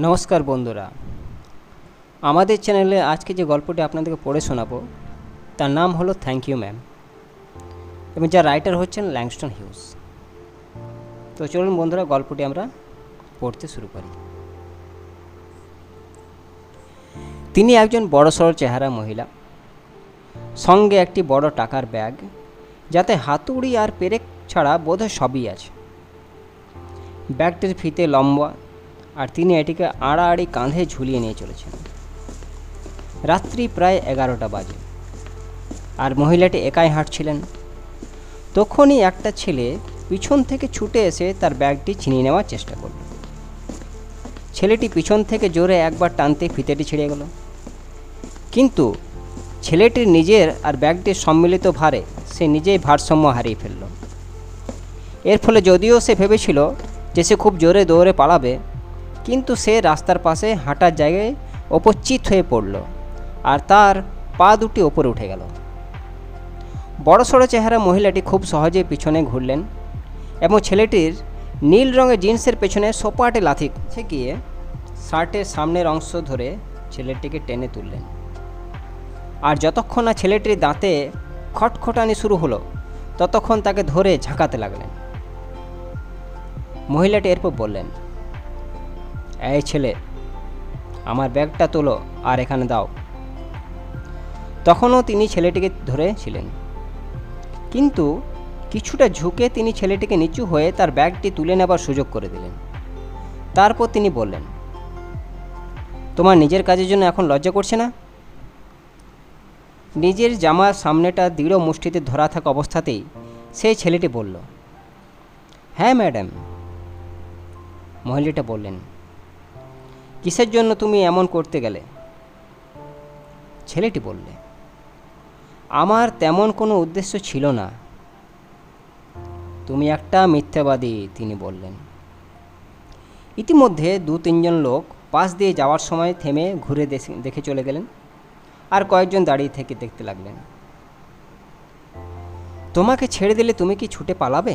নমস্কার বন্ধুরা, আমাদের চ্যানেলে আজকে যে গল্পটি আপনাদেরকে পড়ে শোনাবো তার নাম হলো থ্যাংক ইউ ম্যাম, এবং যার রাইটার হচ্ছেন ল্যাংস্টন হিউজ। তো চলুন বন্ধুরা, গল্পটি আমরা পড়তে শুরু করি। তিনি একজন বড়সড় চেহারা মহিলা, সঙ্গে একটি বড় টাকার ব্যাগ, যাতে হাতুড়ি আর পেরেক ছাড়া বোধহয় সবই আছে। ব্যাগটির ফিতে লম্বা, আর তিনি এটিকে আড়াআড়ি কাঁধে ঝুলিয়ে নিয়ে চলেছেন। রাত্রি প্রায় 11টা বাজে, আর মহিলাটি একাই হাঁটছিলেন। তখনই একটা ছেলে পিছন থেকে ছুটে এসে তার ব্যাগটি ছিনিয়ে নেওয়ার চেষ্টা করল। ছেলেটি পিছন থেকে জোরে একবার টানতে ফিতেটি ছিঁড়ে গেল, কিন্তু ছেলেটির নিজের আর ব্যাগটির সম্মিলিত ভারে সে নিজেই ভারসাম্য হারিয়ে ফেলল। এর ফলে যদিও সে ভেবেছিল যে সে খুব জোরে দৌড়ে পালাবে, কিন্তু সে রাস্তার পাশে হাঁটার জায়গায় ওপর চিত হয়ে পড়ল, আর তার পা দুটি ওপরে উঠে গেল। বড়সড় চেহারা মহিলাটি খুব সহজে পিছনে ঘুরলেন এবং ছেলেটির নীল রঙের জিন্সের পেছনে সোপাটে লাথি ঠেকিয়ে শার্টের সামনের অংশ ধরে ছেলেটিকে টেনে তুললেন। আর যতক্ষণ না ছেলেটির দাঁতে খটখটানি শুরু হলো, ততক্ষণ তাকে ধরে ঝাঁকাতে লাগলেন। মহিলাটি এরপর বললেন, এই ছেলে, আমার ব্যাগটা তোলো আর এখানে দাও। তখনও তিনি ছেলেটিকে ধরেছিলেন, কিন্তু কিছুটা ঝুঁকে তিনি ছেলেটিকে নিচু হয়ে তার ব্যাগটি তুলে নেবার সুযোগ করে দিলেন। তারপর তিনি বললেন, তোমার নিজের কাজের জন্য এখন লজ্জা করছে না? নিজের জামার সামনেটা দৃঢ় মুষ্টিতে ধরা থাকা অবস্থাতেই সেই ছেলেটি বলল, হ্যাঁ ম্যাডাম। মহিলাটা বললেন, কিসের জন্য তুমি এমন করতে গেলে? ছেলেটি বললে, আমার তেমন কোনো উদ্দেশ্য ছিল না। তুমি একটা মিথ্যাবাদী, তিনি বললেন। ইতিমধ্যে 2-3 জন লোক পাশ দিয়ে যাওয়ার সময় থেমে ঘুরে দেখে চলে গেলেন, আর কয়েকজন দাঁড়িয়ে থেকে দেখতে লাগলেন। তোমাকে ছেড়ে দিলে তুমি কি ছুটে পালাবে?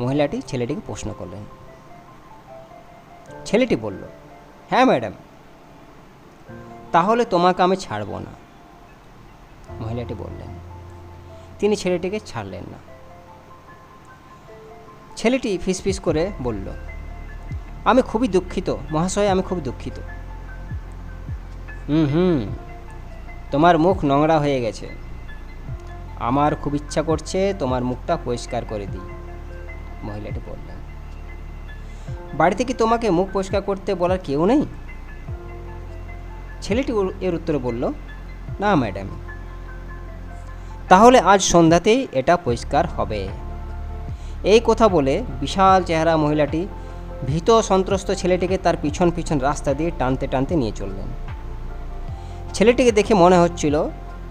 মহিলাটি ছেলেটিকে প্রশ্ন করলেন। ছেলেটি বলল, হ্যাঁ ম্যাডাম। তাহলে তোমাকে আমি ছাড়ব না, মহিলাটি বললেন। তিনি ছেলেটিকে ছাড়লেন না। ছেলেটি ফিসফিস করে বলল, আমি খুবই দুঃখিত মহাশয়, আমি খুব দুঃখিত। তোমার মুখ নোংরা হয়ে গেছে। আমার খুব ইচ্ছা করছে তোমার মুখটা পরিষ্কার করে দিই, মহিলাটি বললেন। বাড়িতে কি তোমাকে মুখ পরিষ্কার করতে বলার কেউ নেই? ছেলেটি এর উত্তরে বলল, না ম্যাডাম। তাহলে আজ সন্ধ্যাতেই এটা পরিষ্কার হবে। এই কথা বলে বিশাল চেহারা মহিলাটি ভীত সন্ত্রস্ত ছেলেটিকে তার পিছন পিছন রাস্তা দিয়ে টানতে টানতে নিয়ে চললেন। ছেলেটিকে দেখে মনে হচ্ছিল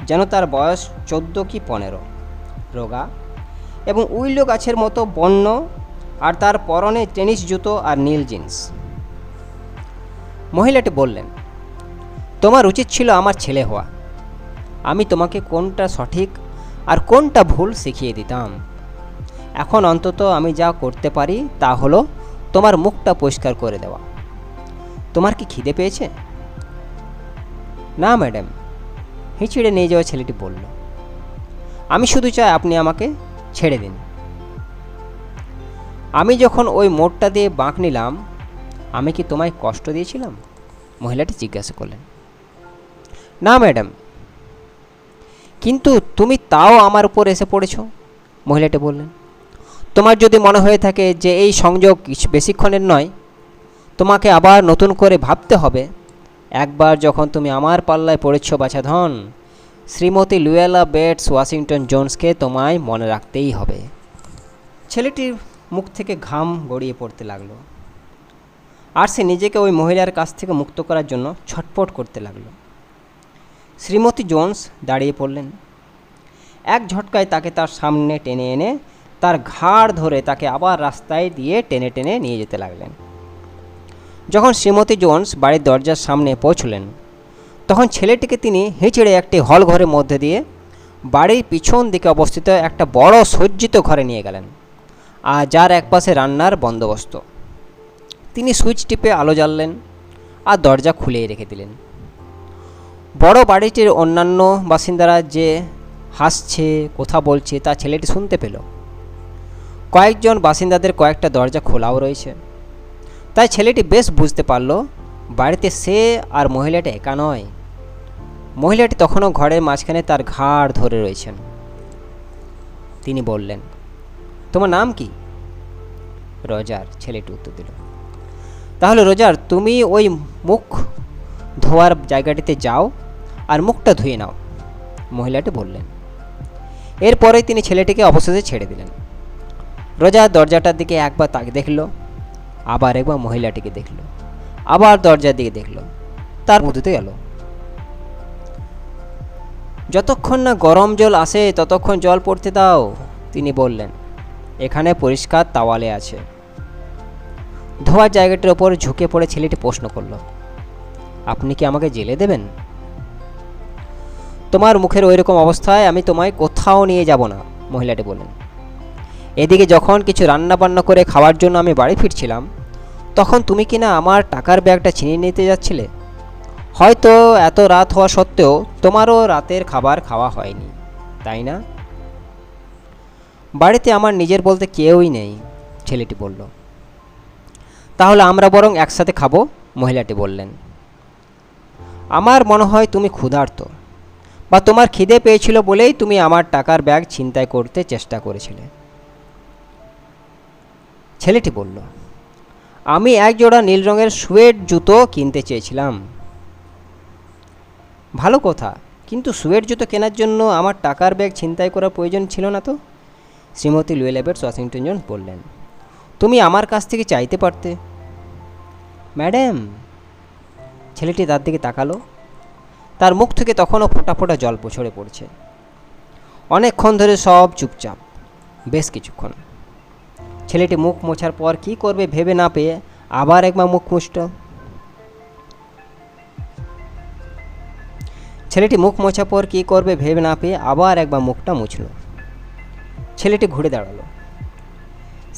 যেন তার বয়স 14 কি 15, রোগা এবং উইলো গাছের মতো বন্য, আর তার পরনে টেনিস জুতো আর নীল জিন্স। মহিলাটি বললেন, তোমার উচিত ছিল আমার ছেলে হওয়া। আমি তোমাকে কোনটা সঠিক আর কোনটা ভুল শিখিয়ে দিতাম। এখন অন্তত আমি যা করতে পারি তা হলো তোমার মুখটা পরিষ্কার করে দেওয়া। তোমার কি খিদে পেয়েছে? না ম্যাডাম, হিঁচড়ে নিয়ে যাওয়া ছেলেটি বলল। আমি শুধু চাই আপনি আমাকে ছেড়ে দিন। আমি যখন ওই মোড়টা দিয়ে বাঁক নিলাম, আমি কি তোমায় কষ্ট দিয়েছিলাম? মহিলাটি জিজ্ঞাসা করলেন। না ম্যাডাম। কিন্তু তুমি তাও আমার উপর এসে পড়েছ, মহিলাটি বললেন। তোমার যদি মনে হয়ে থাকে যে এই সংযোগ বেশিক্ষণের নয়, তোমাকে আবার নতুন করে ভাবতে হবে। একবার যখন তুমি আমার পাল্লায় পড়েছ বাছাধন, শ্রীমতী লুয়েলা বেটস ওয়াশিংটন জোন্সকে তোমায় মনে রাখতেই হবে। ছেলেটির মুখ থেকে ঘাম গড়িয়ে পড়তে লাগলো, আর সে নিজেকে ওই মহিলার কাছ থেকে মুক্ত করার জন্য ছটফট করতে লাগলো। শ্রীমতী জোন্স দাঁড়িয়ে পড়লেন। এক ঝটকায় তাকে তার সামনে টেনে এনে তার ঘাড় ধরে তাকে আবার রাস্তায় দিয়ে টেনে টেনে নিয়ে যেতে লাগলেন। যখন শ্রীমতী জোন্স বাড়ির দরজার সামনে পৌঁছলেন, তখন ছেলেটিকে তিনি হিঁচড়ে একটি হল ঘরের মধ্যে দিয়ে বাড়ির পিছন দিকে অবস্থিত একটা বড় সজ্জিত ঘরে নিয়ে গেলেন, আর যার একপাশে রান্নার বন্দোবস্ত। তিনি সুইচ টিপে আলো জ্বাললেন, আর দরজা খুলেই রেখে দিলেন। বড় বাড়িটির অন্যান্য বাসিন্দারা যে হাসছে, কথা বলছে তা ছেলেটি শুনতে পেল। কয়েকজন বাসিন্দাদের কয়েকটা দরজা খোলাও রয়েছে। তাই ছেলেটি বেশ বুঝতে পারল বাড়িতে সে আর মহিলাটি একা নয়। মহিলাটি তখনও ঘরের মাঝখানে তার ঘাড় ধরে রয়েছেন। তিনি বললেন, তোমার নাম কি? রজার, ছেলেটি উত্তর দিল। তাহলে রজার, তুমি ওই মুখ ধোয়ার জায়গাটিতে যাও আর মুখটা ধুয়ে নাও, মহিলাটি বললেন। এরপরেই তিনি ছেলেটিকে অবশেষে ছেড়ে দিলেন। রজার দরজাটার দিকে একবার তাকে দেখল, আবার একবার মহিলাটিকে দেখল, আবার দরজার দিকে দেখল, তার মধ্যে গেল। যতক্ষণ না গরম জল আসে ততক্ষণ জল পড়তে দাও, তিনি বললেন। এখানে পরিষ্কার তাওয়ালে আছে। ধোয়ার জায়গাটির ওপর ঝুঁকে পড়ে ছেলেটি প্রশ্ন করল, আপনি কি আমাকে জেলে দেবেন? তোমার মুখের ওই রকম অবস্থায় আমি তোমায় কোথাও নিয়ে যাব না, মহিলাটি বললেন। এদিকে যখন কিছু রান্না বান্না করে খাওয়ার জন্য আমি বাড়ি ফিরছিলাম, তখন তুমি কি না আমার টাকার ব্যাগটা ছিনিয়ে নিতে যাচ্ছিলে। হয়তো এত রাত হওয়া সত্ত্বেও তোমারও রাতের খাবার খাওয়া হয়নি, তাই না? বাড়িতে আমার নিজের বলতে কেউই নেই, ছেলেটি বলল। তাহলে আমরা বরং একসাথে খাবো, মহিলাটি বললেন। আমার মনে হয় তুমি ক্ষুধার্ত, বা তোমার খিদে পেয়েছিল বলেই তুমি আমার টাকার ব্যাগ ছিনতাই করতে চেষ্টা করেছিলে, ছেলেটি বলল। আমি এক জোড়া নীল রঙের সুয়েড জুতো কিনতে চেয়েছিলাম। ভালো কথা, কিন্তু সুয়েড জুতো কেনার জন্য আমার টাকার ব্যাগ ছিনতাই করার প্রয়োজন ছিল না তো, শ্রীমতী লুয়েলেবেটস ওয়াশিংটন জোন্স বললেন। তুমি আমার কাছ থেকে চাইতে পারতে। ম্যাডাম, ছেলেটি তার দিকে তাকালো। তার মুখ থেকে তখনও ফোঁটা ফোঁটা জল ঝরে পড়ছে। অনেকক্ষণ ধরে সব চুপচাপ, বেশ কিছুক্ষণ। ছেলেটি মুখ মোছার পর কী করবে ভেবে না পেয়ে আবার একবার মুখ মুছল। ছেলেটি মুখ মোছার পর কী করবে ভেবে না পেয়ে আবার একবার মুখটা মুছল। ছেলেটি ঘুরে দাঁড়ালো।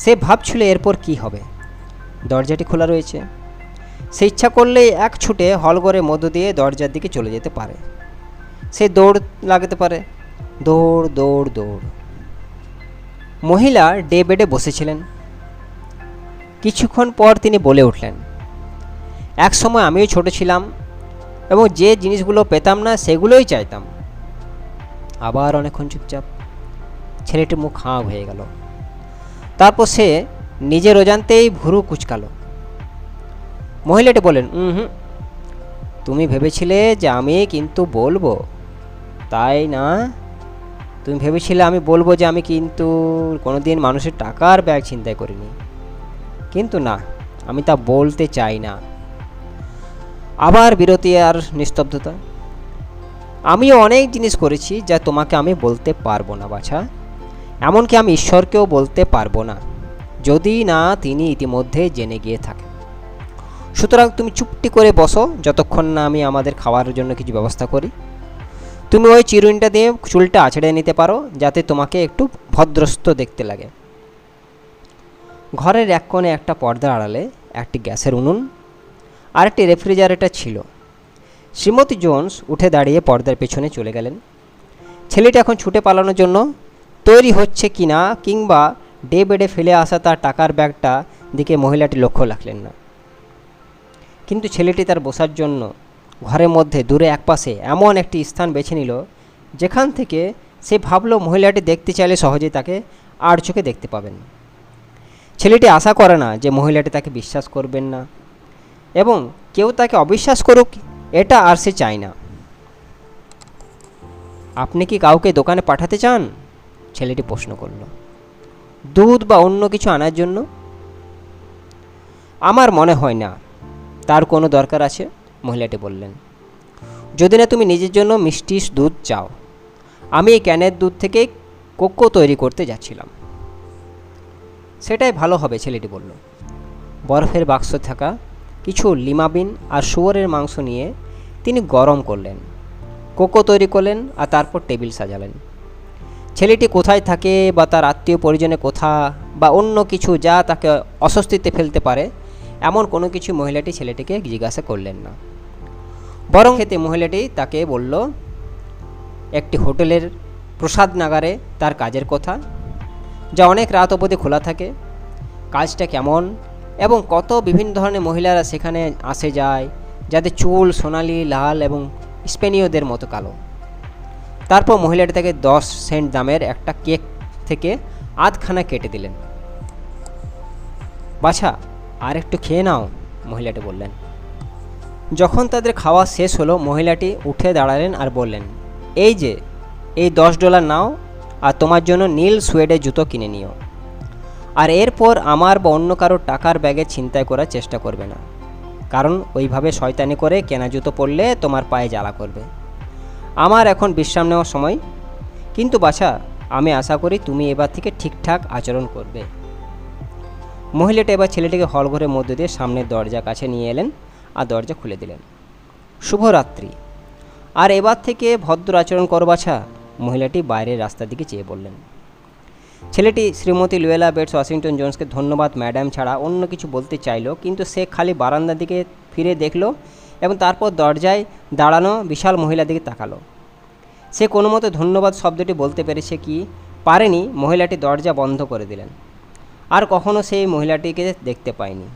সে ভাবছিল এরপর কি হবে। দরজাটি খোলা রয়েছে। সে ইচ্ছা করলেই এক ছুটে হলঘরের মধ্য দিয়ে দরজার দিকে চলে যেতে পারে। সে দৌড় লাগাতে পারে, দৌড় দৌড় দৌড়। মহিলা ডে বেডে বসেছিলেন। কিছুক্ষণ পর তিনি বলে উঠলেন, এক সময় আমিও ছোট ছিলাম এবং যে জিনিসগুলো পেতাম না সেগুলোই চাইতাম। আবার অনেকক্ষণ চুপচাপ। ছেলেটির মুখ হাঁ হয়ে গেল। তারপর সে নিজের অজান্তেই ভুরু কুঁচকালো। মহিলাটি বলেন, তুমি ভেবেছিলে যে আমি কিন্তু বলবো, তাই না? তুমি ভেবেছিলে আমি বলবো যে আমি কিন্তু কোনোদিন মানুষের টাকার ব্যাগ ছিনতাই করিনি। কিন্তু না, আমি তা বলতে চাই না। আবার বিরতি আর নিস্তব্ধতা। আমিও অনেক জিনিস করেছি যা তোমাকে আমি বলতে পারবো না বাছা। এমনকি আমি ঈশ্বরকেও বলতে পারবো না, যদি না তিনি ইতিমধ্যে জেনে গিয়ে থাকেন। সুতরাং তুমি চুপটি করে বসো যতক্ষণ না আমি আমাদের খাওয়ার জন্য কিছু ব্যবস্থা করি। তুমি ওই চিরুনিটা দিয়ে চুলটা আছড়ে নিতে পারো যাতে তোমাকে একটু ভদ্রস্থ দেখতে লাগে। ঘরের এক কোণে একটা পর্দার আড়ালে একটি গ্যাসের উনুন আর একটি রেফ্রিজারেটর ছিল। শ্রীমতী জোন্স উঠে দাঁড়িয়ে পর্দার পেছনে চলে গেলেন। ছেলেটি এখন ছুটে পালানোর জন্য তৈরি হচ্ছে কিনা কিংবা ডে বেডে ফেলে আসা তার টাকার ব্যাগটা দিকে মহিলাটি লক্ষ্য রাখলেন না। কিন্তু ছেলেটি তার বসার জন্য ঘরের মধ্যে দূরে একপাশে এমন একটি স্থান বেছে নিল যেখান থেকে সে ভাবল মহিলাটি দেখতে চাইলে সহজেই তাকে আর চোখে দেখতে পাবেন। ছেলেটি আশা করে না যে মহিলাটি তাকে বিশ্বাস করবেন না এবং কেউ তাকে অবিশ্বাস করুক, এটা আর সে চায় না। আপনি কি কাউকে দোকানে পাঠাতে চান? ছেলেটি প্রশ্ন করল। দুধ বা অন্য কিছু আনার জন্য? আমার মনে হয় না তার কোনো দরকার আছে, মহিলাটি বললেন। যদি না তুমি নিজের জন্য মিষ্টি দুধ চাও। আমি এই ক্যানের দুধ থেকে কোকো তৈরি করতে যাচ্ছিলাম। সেটাই ভালো হবে, ছেলেটি বলল। বরফের বাক্স থাকা কিছু লিমা বিন আর শুয়োরের মাংস নিয়ে তিনি গরম করলেন, কোকো তৈরি করলেন আর তারপর টেবিল সাজালেন। ছেলেটি কোথায় থাকে বা তার আত্মীয় পরিজনে কোথা বা অন্য কিছু যা তাকে অস্বস্তিতে ফেলতে পারে এমন কোনো কিছু মহিলাটি ছেলেটিকে জিজ্ঞাসা করলেন না, বরং খেতে মহিলাটি তাকে বলল একটি হোটেলের প্রসাদ নাগারে তার কাজের কথা, যা অনেক রাত অবধি খোলা থাকে, কাজটা কেমন এবং কত বিভিন্ন ধরনের মহিলারা সেখানে আসে যায়, যাদের চুল সোনালি, লাল এবং স্পেনীয়দের মতো কালো। তারপর মহিলাটি তাকে 10 সেন্ট দামের একটা কেক থেকে আধখানা কেটে দিলেন। বাছা, আর একটু খেয়ে নাও, মহিলাটি বললেন। যখন তাদের খাওয়া শেষ হলো, মহিলাটি উঠে দাঁড়ালেন আর বললেন, এই যে এই $10 নাও আর তোমার জন্য নীল সুয়েডের জুতো কিনে নিও। আর এরপর আমার বা অন্য কারোর টাকার ব্যাগে ছিনতাই করার চেষ্টা করবে না, কারণ ওইভাবে শয়তানি করে কেনা জুতো পরলে তোমার পায়ে জ্বালা করবে। আমার এখন বিশ্রাম নেওয়ার সময়, কিন্তু বাছা, আমি আশা করি তুমি এবার থেকে ঠিকঠাক আচরণ করবে। মহিলাটা এবার ছেলেটিকে হলঘরের মধ্য দিয়ে সামনের দরজা কাছে নিয়ে এলেন আর দরজা খুলে দিলেন। শুভরাত্রি, আর এবার থেকে ভদ্র আচরণ করো বাছা, মহিলাটি বাইরের রাস্তার দিকে চেয়ে বললেন। ছেলেটি শ্রীমতী লুয়েলা বেটস ওয়াশিংটন জোন্সকে ধন্যবাদ ম্যাডাম ছাড়া অন্য কিছু বলতে চাইল, কিন্তু সে খালি বারান্দার দিকে ফিরে দেখল এবং তারপর দরজায় দাঁড়ানো বিশাল মহিলার দিকে তাকালো। সে কোনো মতে ধন্যবাদ শব্দটি বলতে পেরেছে কি পারেনি, মহিলাটি দরজা বন্ধ করে দিলেন। আর কখনো সেই মহিলাটিকে দেখতে পায়নি।